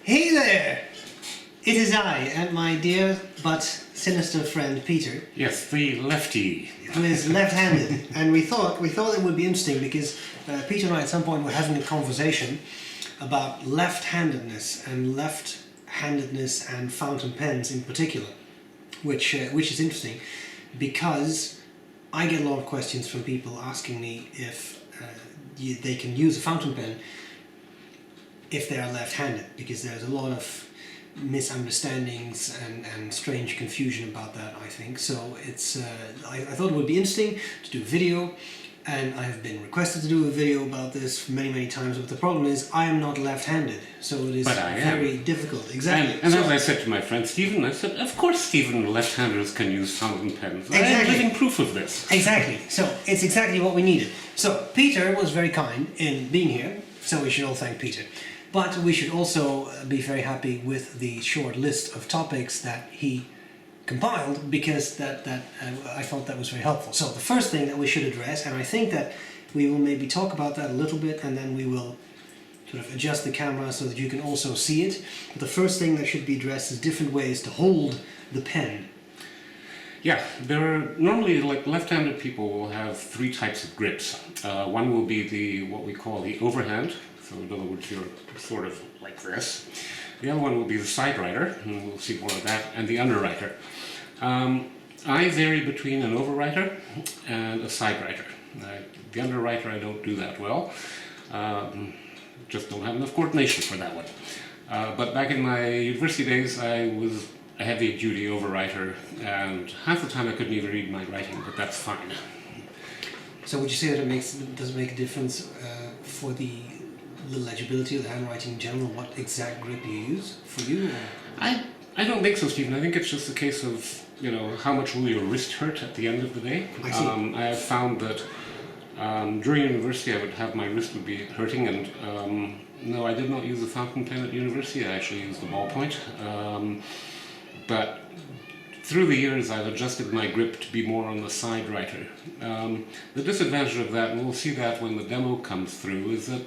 Hey there! It is I and my dear but sinister friend Peter. Yes, the lefty. Who is left-handed, and we thought it would be interesting because Peter and I at some point were having a conversation about left-handedness and fountain pens in particular, which is interesting because I get a lot of questions from people asking me if they can use a fountain pen if they are left-handed, because there's a lot of misunderstandings and strange confusion about that, I think. So it's I thought it would be interesting to do a video, and I have been requested to do a video about this many times, but the problem is I am not left-handed, so it is very difficult. Exactly. And as I said to my friend Stephen, I said, of course Stephen, left-handers can use fountain pens. Exactly. I have living proof of this. Exactly. So it's exactly what we needed. So Peter was very kind in being here, so we should all thank Peter. But we should also be very happy with the short list of topics that he compiled, because I thought that was very helpful. So the first thing that we should address, and I think that we will maybe talk about that a little bit, and then we will sort of adjust the camera so that you can also see it. But the first thing that should be addressed is different ways to hold the pen. Yeah, there are normally, like, left-handed people will have three types of grips. One will be what we call the overhand. So in other words, you're sort of like this. The other one will be the side writer, and we'll see more of that, and the underwriter. I vary between an overwriter and a side writer. The underwriter I don't do that well. Just don't have enough coordination for that one. But back in my university days, I was a heavy-duty overwriter, and half the time I couldn't even read my writing, but that's fine. So would you say that does it make a difference for the legibility of the handwriting in general, what exact grip you use for you? I don't think so, Stephen. I think it's just a case of, how much will your wrist hurt at the end of the day. I see. I have found that during university I would have my wrist would be hurting, and no, I did not use a fountain pen at university. I actually used a ballpoint. But through the years I've adjusted my grip to be more on the side writer. The disadvantage of that, and we'll see that when the demo comes through, is that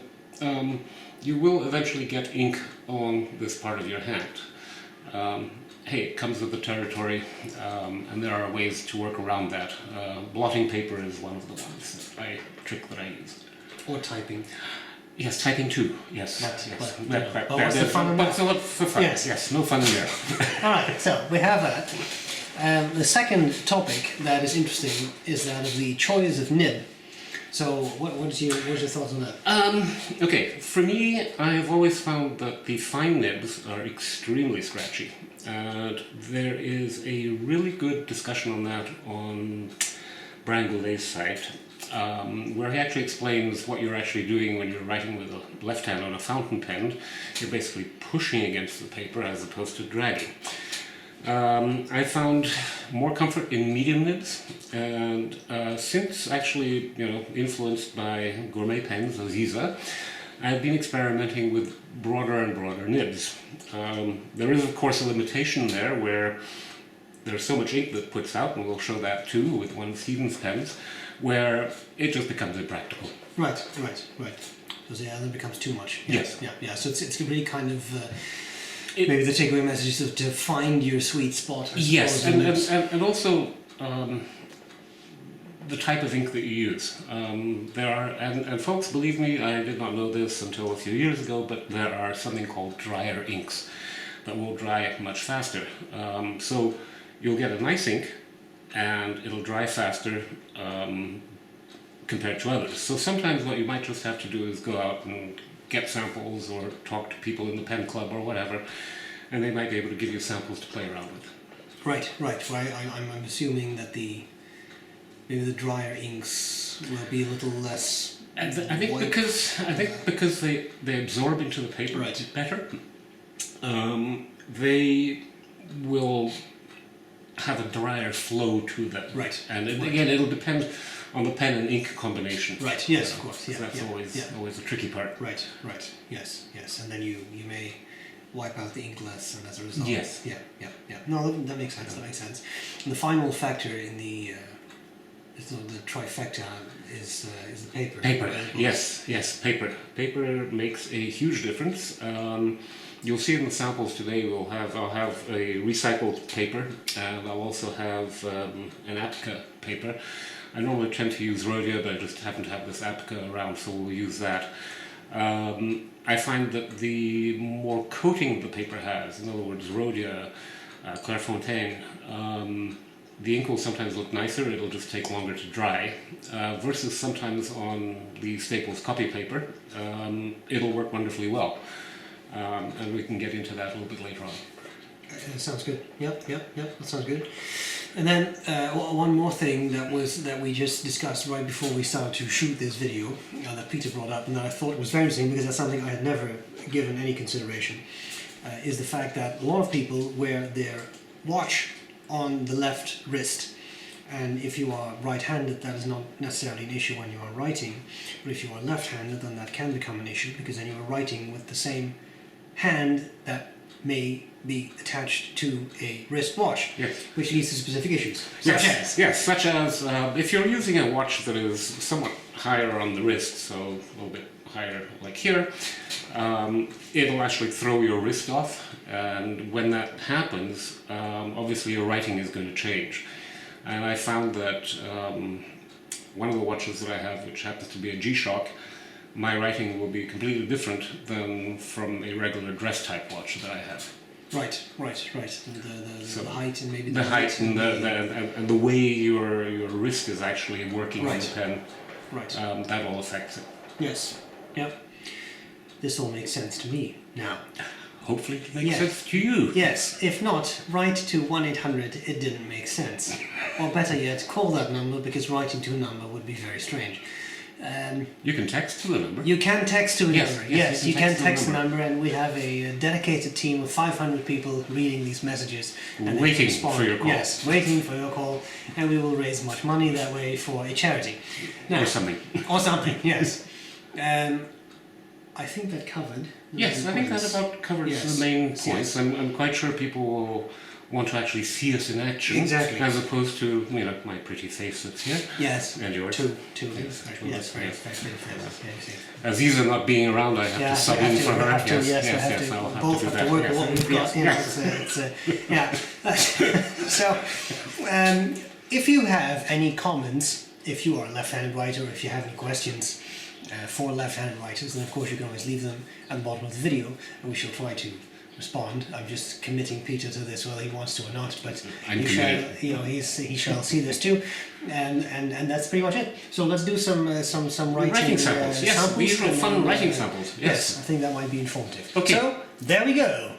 you will eventually get ink on this part of your hand. Hey, it comes with the territory, and there are ways to work around that. Blotting paper is one of the ones trick that I use. Or typing. Yes, typing too. Yes. But what's the fun in that? For fun. Yes, no fun in there. Alright, so we have that. The second topic that is interesting is that of the choice of nib. So, what's your thoughts on that? Okay, for me, I have always found that the fine nibs are extremely scratchy, and there is a really good discussion on that on Brian Goulet's site, where he actually explains what you're actually doing when you're writing with a left hand on a fountain pen. You're basically pushing against the paper as opposed to dragging. I found more comfort in medium nibs, and since actually, influenced by gourmet pens, Aziza, I've been experimenting with broader and broader nibs. There is, of course, a limitation there where there's so much ink that puts out, and we'll show that too with one of Stephen's pens, where it just becomes impractical. Right. So yeah, that becomes too much. Yes. Yeah. So it's really kind of... maybe the takeaway message is to find your sweet spot. Yes, and also the type of ink that you use. There are, and folks, believe me, I did not know this until a few years ago, but there are something called drier inks that will dry much faster. So you'll get a nice ink, and it'll dry faster compared to others. So sometimes what you might just have to do is go out and get samples or talk to people in the pen club or whatever, and they might be able to give you samples to play around with. Right. Well, I'm assuming that maybe the drier inks will be a little less. I think because they absorb into the paper better. They will have a drier flow to them. Right. And again, it'll depend on the pen and ink combination. Right. Yes, of course. Yeah. That's always the tricky part. Right. Yes. And then you may wipe out the ink less, and as a result. Yes. Yeah. No, that makes sense. And the final factor in the trifecta is the paper. Paper. Yes. Paper. Paper makes a huge difference. you'll see in the samples today, I'll have a recycled paper, and I'll also have an Apka paper. I normally tend to use Rhodia, but I just happen to have this Apka around, so we'll use that. I find that the more coating the paper has, in other words, Rhodia, Clairefontaine, the ink will sometimes look nicer, it'll just take longer to dry, versus sometimes on the Staples copy paper, it'll work wonderfully well. And we can get into that a little bit later on. Sounds good. Yep, that sounds good. And then one more thing that we just discussed right before we started to shoot this video that Peter brought up, and that I thought was very interesting because that's something I had never given any consideration, is the fact that a lot of people wear their watch on the left wrist. And if you are right-handed, that is not necessarily an issue when you are writing, but if you are left-handed, then that can become an issue, because then you are writing with the same hand that may be attached to a wristwatch, yes, which leads to specific issues. Such as if you're using a watch that is somewhat higher on the wrist, so a little bit higher like here, it'll actually throw your wrist off, and when that happens, obviously your writing is going to change. And I found that one of the watches that I have, which happens to be a G-Shock, my writing will be completely different than from a regular dress type watch that I have. Right. The height and maybe the height and the way your wrist is actually working on the pen. Right. That all affects it. Yes. Yep. This all makes sense to me now. Hopefully it makes sense to you. Yes. If not, write to 1-800 it didn't make sense. Or better yet, call that number, because writing to a number would be very strange. You can text to the number. You can text to the Yes, number. yes, Yes, you can text the number, and we have a dedicated team of 500 people reading these messages. And Waiting for your call. Yes, waiting for your call, and we will raise much money that way for a charity. Now, Or something. Or something, yes. I think that covered. Yes, I think that about covers the main points. Yes. I'm quite sure people will want to actually see us in action, Exactly. as opposed to my pretty face that's here. Yes. And yours. Two. Yes, Very. As these are not being around, I have to sub in for her. I'll have to I'll both have to do have that. to work with what we've got. So, if you have any comments, if you are a left-handed writer, or if you have any questions for left-handed writers, then of course you can always leave them at the bottom of the video, and we shall try to respond. I'm just committing Peter to this, whether he wants to or not, but he shall see this too, and that's pretty much it. So let's do some writing samples. Yes, samples, these are fun writing uh, samples. Yes, I think that might be informative. Okay. So there we go.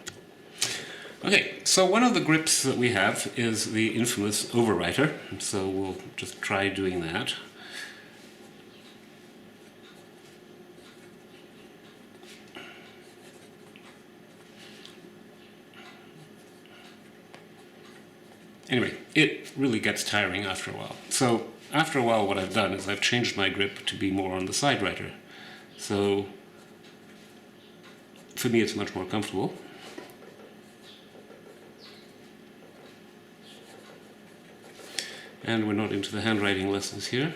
Okay, so one of the grips that we have is the infamous overwriter, so we'll just try doing that. Anyway, it really gets tiring after a while. So after a while what I've done is I've changed my grip to be more on the side writer. So for me it's much more comfortable. And we're not into the handwriting lessons here.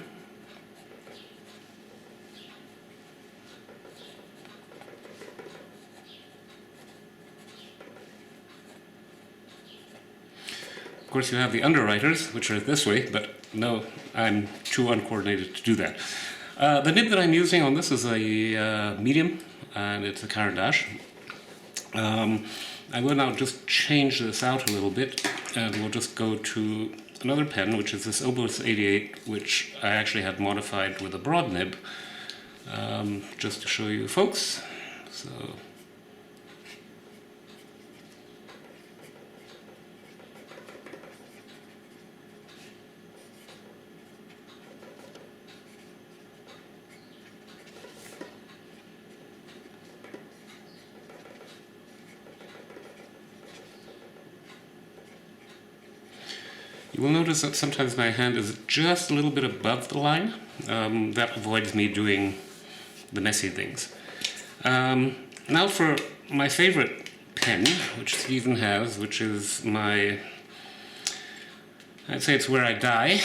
Of course, you have the underwriters, which are this way, but no, I'm too uncoordinated to do that. The nib that I'm using on this is a medium, and it's a Caran d'Ache. I will now just change this out a little bit, and we'll just go to another pen, which is this Obelix 88, which I actually had modified with a broad nib, just to show you folks. So. You will notice that sometimes my hand is just a little bit above the line. That avoids me doing the messy things. Now for my favorite pen, which Stephen has, which is my, I'd say it's where I die.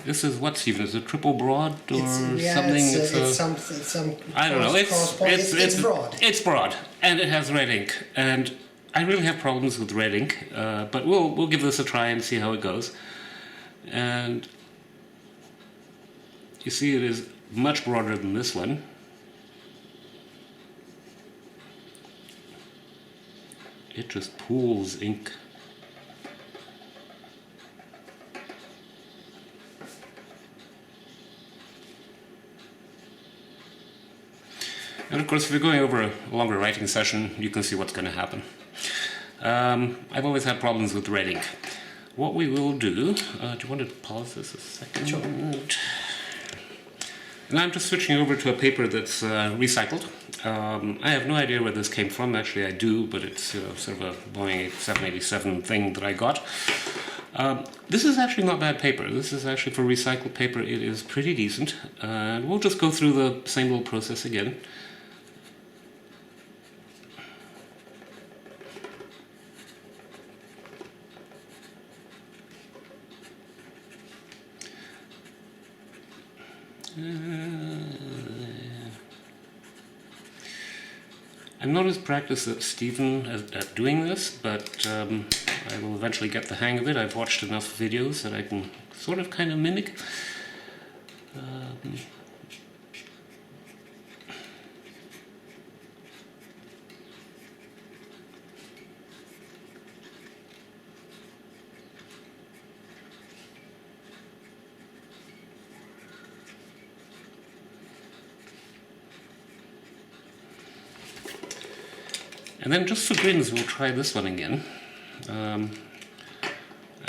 This is what, Stephen? Is it triple broad or something? It's some I don't know. It's broad. It's broad. and it has red ink. And I really have problems with red ink, but we'll give this a try and see how it goes. And you see it is much broader than this one. It just pools ink. And of course, if you're going over a longer writing session, you can see what's going to happen. I've always had problems with red ink. What we will do you want to pause this a second? Sure. And I'm just switching over to a paper that's recycled. I have no idea where this came from. Actually, I do, but it's sort of a Boeing 787 thing that I got. This is actually not bad paper. This is actually for recycled paper. It is pretty decent. And we'll just go through the same little process again. I'm not as practiced as Stephen at doing this, but I will eventually get the hang of it. I've watched enough videos that I can sort of kind of mimic. And then just for grins, we'll try this one again. And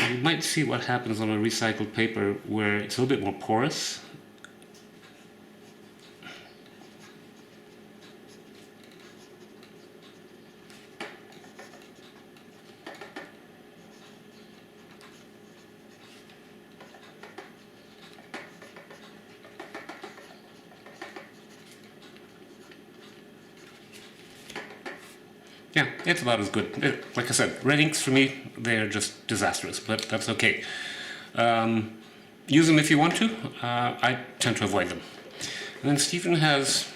you might see what happens on a recycled paper where it's a little bit more porous. Yeah, it's about as good. Like I said, red inks for me, they're just disastrous, but that's okay. Use them if you want to. I tend to avoid them. And then Stephen has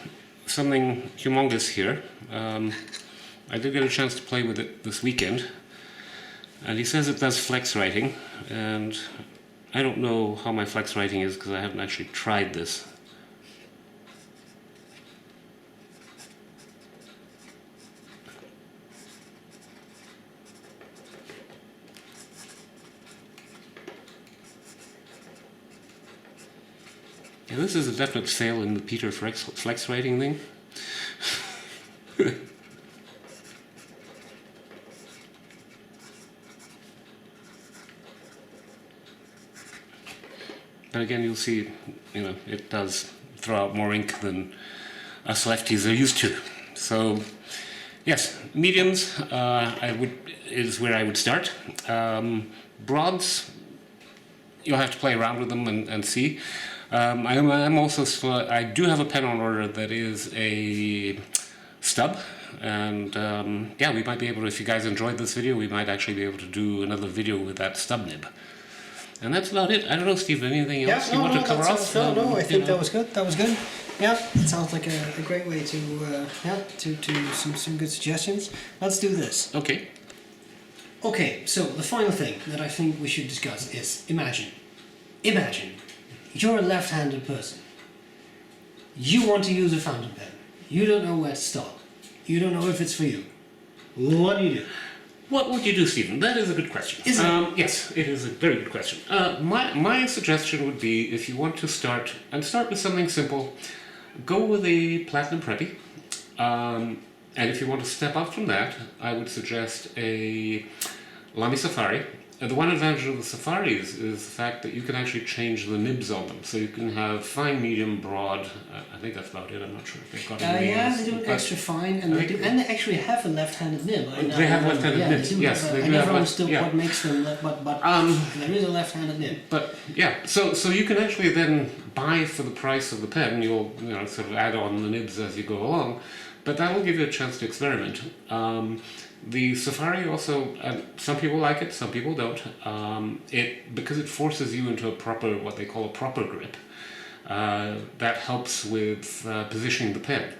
something humongous here. I did get a chance to play with it this weekend, and he says it does flex writing, and I don't know how my flex writing is because I haven't actually tried this. Yeah, this is a definite fail in the Peter flex writing thing. But again, you'll see, it does throw out more ink than us lefties are used to. So, yes, mediums is where I would start. Broads, you'll have to play around with them and see. I do have a pen on order that is a stub, and yeah, we might be able to, if you guys enjoyed this video, we might actually be able to do another video with that stub nib. And that's about it. I don't know, Steve, anything else you want to cover off? No, I think that was good. That was good. Yeah, it sounds like a great way to some good suggestions. Let's do this. Okay. Okay, so the final thing that I think we should discuss is imagine you're a left-handed person. You want to use a fountain pen. You don't know where to start. You don't know if it's for you. What do you do? What would you do, Stephen? That is a good question. Is it? Yes, it is a very good question. My suggestion would be, if you want to start with something simple, go with a Platinum Preppy. And if you want to step up from that, I would suggest a Lamy Safari. The one advantage of the Safaris is the fact that you can actually change the nibs on them. So you can have fine, medium, broad. I think that's about it. I'm not sure if they've got any yeah, they do an extra fine, and they actually have a left-handed nib. They have left-handed nibs. Yes, they do. I never understood what makes them, but there is a left-handed nib. But yeah, so you can actually then buy for the price of the pen. You'll sort of add on the nibs as you go along, but that will give you a chance to experiment. The Safari also, some people like it, some people don't. Because it forces you into what they call a proper grip. That helps with positioning the pen.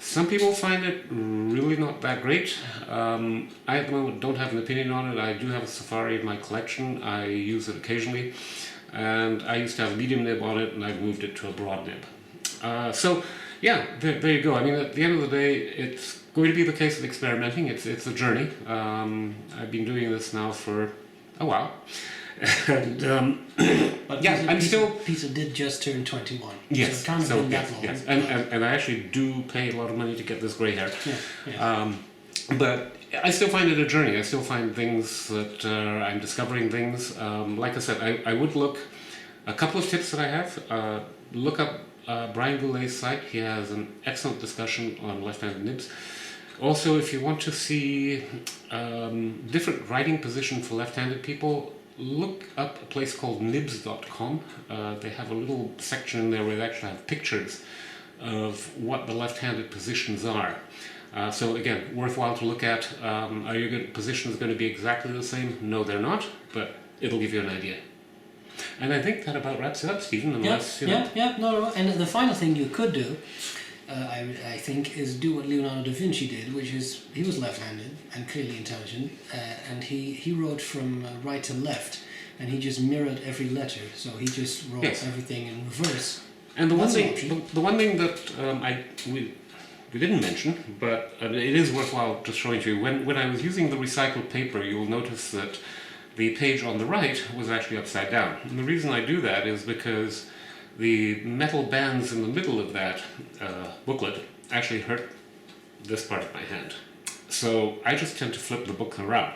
Some people find it really not that great. I at the moment don't have an opinion on it. I do have a Safari in my collection. I use it occasionally. And I used to have a medium nib on it, and I've moved it to a broad nib. So, yeah, there you go. I mean, at the end of the day, it's going to be the case of experimenting. It's a journey. I've been doing this now for a while. And But yeah, I'm still. Pizza did just turn 21. Yes, so it can't have been that long. yes. And I actually do pay a lot of money to get this grey hair. Yeah. But I still find it a journey. I still find things that I'm discovering things. Like I said, I would look. A couple of tips that I have. Look up Brian Goulet's site. He has an excellent discussion on left-handed nibs. Also, if you want to see different writing position for left-handed people, look up a place called nibs.com. They have a little section in there where they actually have pictures of what the left-handed positions are. So again, worthwhile to look at. Are your positions going to be exactly the same? No, they're not, but it'll give you an idea. And I think that about wraps it up, Stephen. Unless, no. And the final thing you could do, I think, is do what Leonardo da Vinci did, which is he was left-handed and clearly intelligent, and he wrote from right to left, and he just mirrored every letter. So he just wrote everything in reverse. And the one thing that we didn't mention, but it is worthwhile just showing to you. When I was using the recycled paper, you'll notice that the page on the right was actually upside down. And the reason I do that is because the metal bands in the middle of that booklet actually hurt this part of my hand. So I just tend to flip the book around,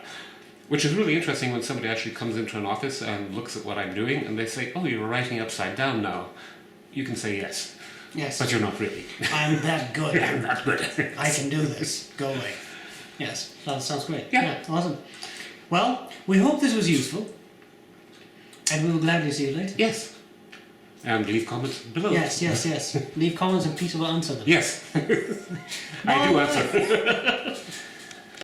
which is really interesting when somebody actually comes into an office and looks at what I'm doing and they say, "Oh, you're writing upside down now." You can say yes. Yes. But you're not really. I'm that good. I'm that good. I can do this. Go away. Yes, that sounds great. Yeah. Awesome. Well, we hope this was useful, and we will gladly see you later. Yes. And leave comments below. Yes. Leave comments and Peter will answer them. Yes. I do answer.